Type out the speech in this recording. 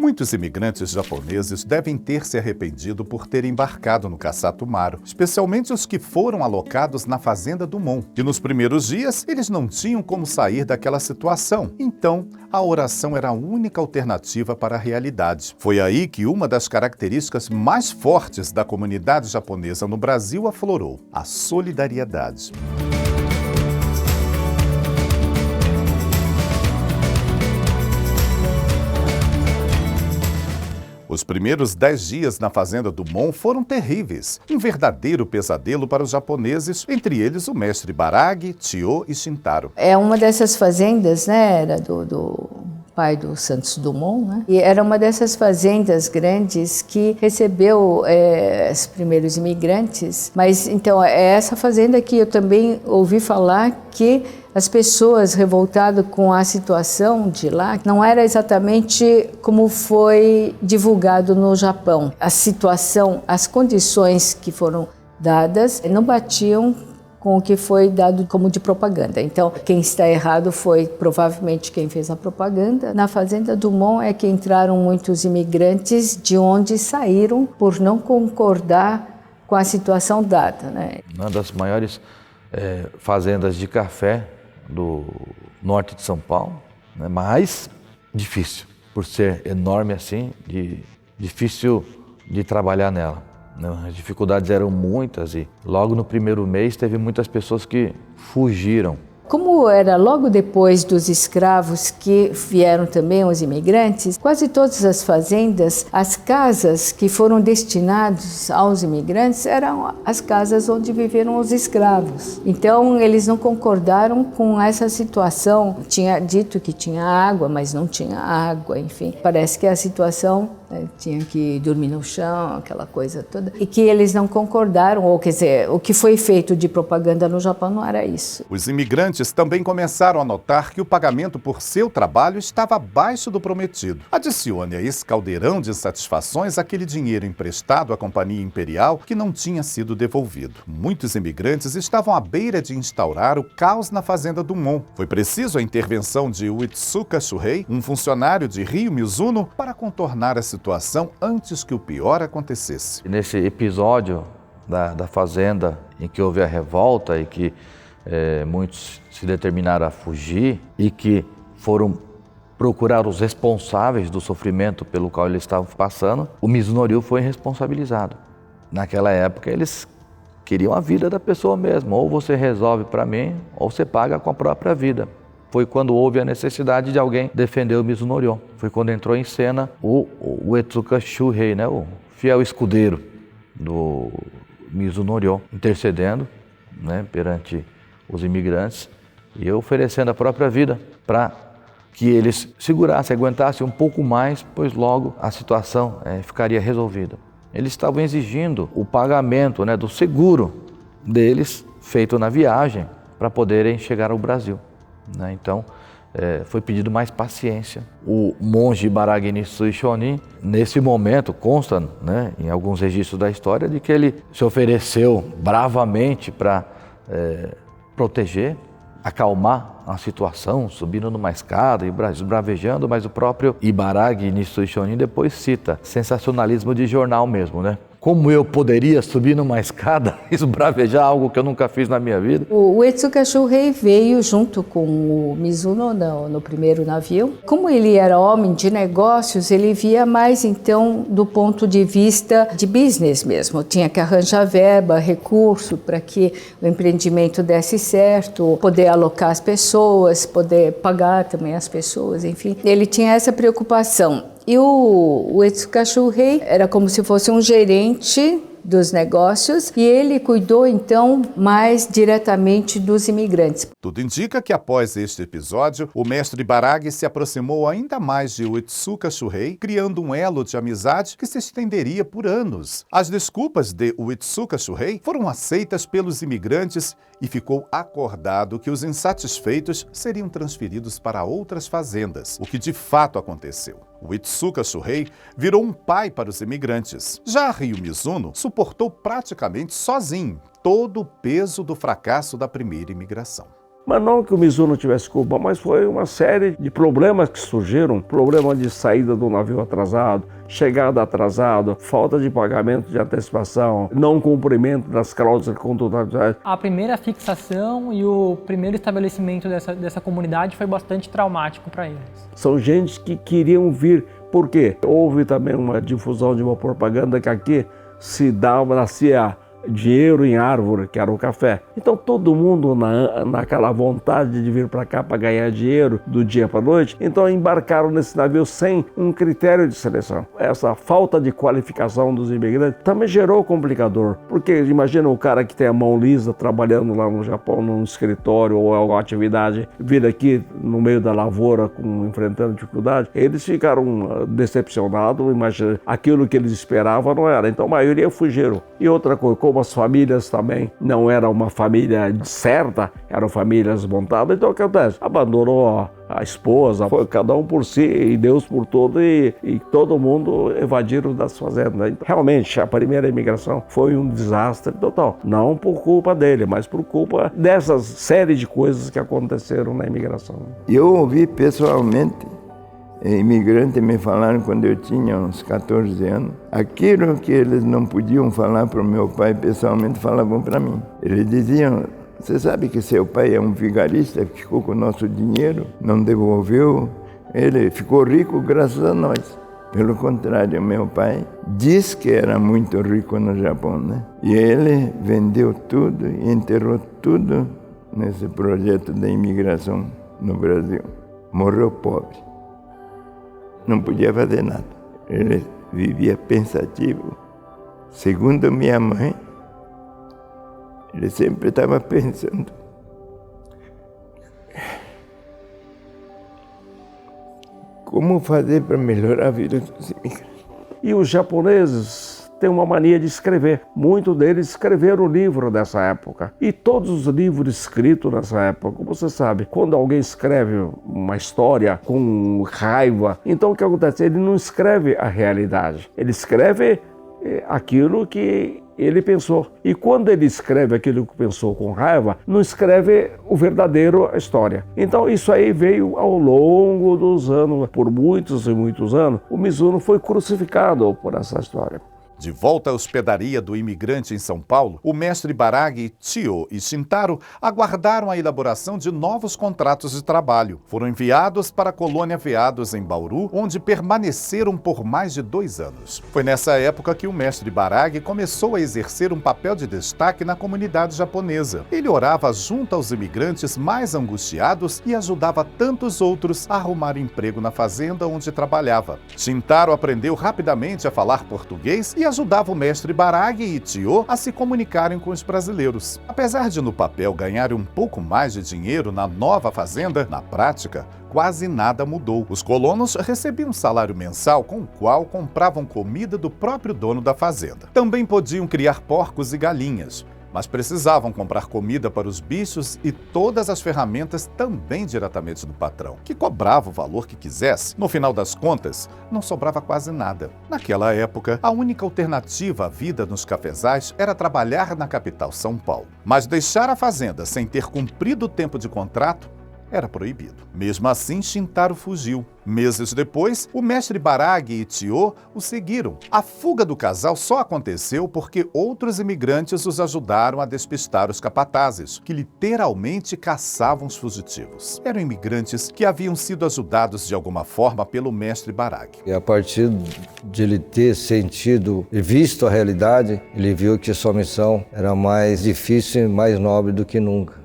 Muitos imigrantes japoneses devem ter se arrependido por terem embarcado no Caçatu-Maru, especialmente os que foram alocados na fazenda do Mon. E nos primeiros dias, eles não tinham como sair daquela situação. Então, a oração era a única alternativa para a realidade. Foi aí que uma das características mais fortes da comunidade japonesa no Brasil aflorou: a solidariedade. Os primeiros 10 dias na fazenda do Mon foram terríveis. Um verdadeiro pesadelo para os japoneses, entre eles o mestre Baragi, Chio e Shintaro. É uma dessas fazendas, né, era do pai do Santos Dumont, né? E era uma dessas fazendas grandes que recebeu os primeiros imigrantes. Mas então é essa fazenda que eu também ouvi falar que as pessoas revoltadas com a situação de lá não era exatamente como foi divulgado no Japão. A situação, as condições que foram dadas não batiam com o que foi dado como de propaganda. Então, quem está errado foi provavelmente quem fez a propaganda. Na fazenda do Mon é que entraram muitos imigrantes de onde saíram por não concordar com a situação dada, né? Uma das maiores fazendas de café do norte de São Paulo, né? Mais difícil, por ser enorme assim, difícil de trabalhar nela. As dificuldades eram muitas e logo no primeiro mês teve muitas pessoas que fugiram. Como era logo depois dos escravos que vieram também os imigrantes, quase todas as fazendas, as casas que foram destinadas aos imigrantes eram as casas onde viveram os escravos. Então eles não concordaram com essa situação. Tinha dito que tinha água, mas não tinha água, enfim. Parece que a situação tinha que dormir no chão, aquela coisa toda. E que eles não concordaram, ou quer dizer, o que foi feito de propaganda no Japão não era isso. Os imigrantes também começaram a notar que o pagamento por seu trabalho estava abaixo do prometido. Adicione a esse caldeirão de insatisfações aquele dinheiro emprestado à Companhia Imperial que não tinha sido devolvido. Muitos imigrantes estavam à beira de instaurar o caos na fazenda do Mon. Foi preciso a intervenção de Uetsuka Shuhei, um funcionário de Rio Mizuno, para contornar a situação antes que o pior acontecesse. Nesse episódio da fazenda em que houve a revolta e que muitos se determinaram a fugir e que foram procurar os responsáveis do sofrimento pelo qual eles estavam passando, o Mizunori foi responsabilizado. Naquela época eles queriam a vida da pessoa mesmo, ou você resolve para mim, ou você paga com a própria vida. Foi quando houve a necessidade de alguém defender o Mizunori. Foi quando entrou em cena o Uetsuka Shuhei, né, o fiel escudeiro do Mizunori, intercedendo, né, perante os imigrantes e oferecendo a própria vida para que eles segurassem, aguentassem um pouco mais, pois logo a situação ficaria resolvida. Eles estavam exigindo o pagamento, né, do seguro deles feito na viagem para poderem chegar ao Brasil, né? Então foi pedido mais paciência. O monge Baragi Nisui Shonin, nesse momento, consta, né, em alguns registros da história, de que ele se ofereceu bravamente para proteger, acalmar a situação, subindo numa escada e esbravejando, mas o próprio Ibaragi Nisui Shonin depois cita sensacionalismo de jornal mesmo, né? Como eu poderia subir numa escada e esbravejar algo que eu nunca fiz na minha vida? O Uetsuka Shuhei veio junto com o Mizuno no primeiro navio. Como ele era homem de negócios, ele via mais então do ponto de vista de business mesmo. Tinha que arranjar verba, recurso para que o empreendimento desse certo, poder alocar as pessoas, poder pagar também as pessoas, enfim. Ele tinha essa preocupação. E o Uetsuka Shuhei era como se fosse um gerente dos negócios e ele cuidou então mais diretamente dos imigrantes. Tudo indica que após este episódio, o mestre Baragi se aproximou ainda mais de Uetsuka Shuhei, criando um elo de amizade que se estenderia por anos. As desculpas de Uetsuka Shuhei foram aceitas pelos imigrantes e ficou acordado que os insatisfeitos seriam transferidos para outras fazendas, o que de fato aconteceu. Uetsuka Shuhei virou um pai para os imigrantes. Já Rio Mizuno suportou praticamente sozinho todo o peso do fracasso da primeira imigração. Mas não que o Mizuno tivesse culpa, mas foi uma série de problemas que surgiram. Problema de saída do navio atrasado, chegada atrasada, falta de pagamento de antecipação, não cumprimento das cláusulas contratuais. A primeira fixação e o primeiro estabelecimento dessa comunidade foi bastante traumático para eles. São gente que queriam vir. Por quê? Houve também uma difusão de uma propaganda que aqui nascia dinheiro em árvore, que era o café. Então todo mundo naquela vontade de vir para cá para ganhar dinheiro do dia para a noite, então embarcaram nesse navio sem um critério de seleção. Essa falta de qualificação dos imigrantes também gerou complicador, porque imagina o cara que tem a mão lisa trabalhando lá no Japão, num escritório ou alguma atividade, vir aqui no meio da lavoura enfrentando dificuldade, eles ficaram decepcionados, imagina, aquilo que eles esperavam não era, então a maioria fugiram. E outra coisa, como as famílias também não eram uma família certa, eram famílias montadas, então o que acontece? Abandonou a esposa, foi cada um por si e Deus por todo e todo mundo evadiram das fazendas. Então, realmente, a primeira imigração foi um desastre total. Não por culpa dele, mas por culpa dessas série de coisas que aconteceram na imigração. Eu ouvi pessoalmente imigrantes me falaram quando eu tinha uns 14 anos, aquilo que eles não podiam falar para o meu pai, pessoalmente falavam para mim. Eles diziam, você sabe que seu pai é um vigarista, ficou com o nosso dinheiro, não devolveu, ele ficou rico graças a nós. Pelo contrário, meu pai diz que era muito rico no Japão, né? E ele vendeu tudo e enterrou tudo nesse projeto da imigração no Brasil. Morreu pobre. Não podia fazer nada. Ele vivia pensativo. Segundo minha mãe, ele sempre estava pensando. Como fazer para melhorar a vida dos imigrantes? E os japoneses têm uma mania de escrever. Muitos deles escreveram livro dessa época. E todos os livros escritos nessa época, como você sabe, quando alguém escreve uma história com raiva, então o que acontece? Ele não escreve a realidade. Ele escreve aquilo que ele pensou. E quando ele escreve aquilo que pensou com raiva, não escreve o verdadeiro história. Então isso aí veio ao longo dos anos, por muitos e muitos anos, o Mizuno foi crucificado por essa história. De volta à hospedaria do imigrante em São Paulo, o mestre Baragi, Chio e Shintaro aguardaram a elaboração de novos contratos de trabalho. Foram enviados para a colônia Veados, em Bauru, onde permaneceram por mais de 2 anos. Foi nessa época que o mestre Baragi começou a exercer um papel de destaque na comunidade japonesa. Ele orava junto aos imigrantes mais angustiados e ajudava tantos outros a arrumar emprego na fazenda onde trabalhava. Shintaro aprendeu rapidamente a falar português e ajudava o mestre Baragi e Chio a se comunicarem com os brasileiros. Apesar de no papel ganharem um pouco mais de dinheiro na nova fazenda, na prática, quase nada mudou. Os colonos recebiam um salário mensal com o qual compravam comida do próprio dono da fazenda. Também podiam criar porcos e galinhas, mas precisavam comprar comida para os bichos e todas as ferramentas também diretamente do patrão, que cobrava o valor que quisesse. No final das contas, não sobrava quase nada. Naquela época, a única alternativa à vida nos cafezais era trabalhar na capital São Paulo. Mas deixar a fazenda sem ter cumprido o tempo de contrato era proibido. Mesmo assim, Shintaro fugiu. Meses depois, o mestre Baragi e Chio o seguiram. A fuga do casal só aconteceu porque outros imigrantes os ajudaram a despistar os capatazes, que literalmente caçavam os fugitivos. Eram imigrantes que haviam sido ajudados de alguma forma pelo mestre Baragi. E a partir de ele ter sentido e visto a realidade, ele viu que sua missão era mais difícil e mais nobre do que nunca.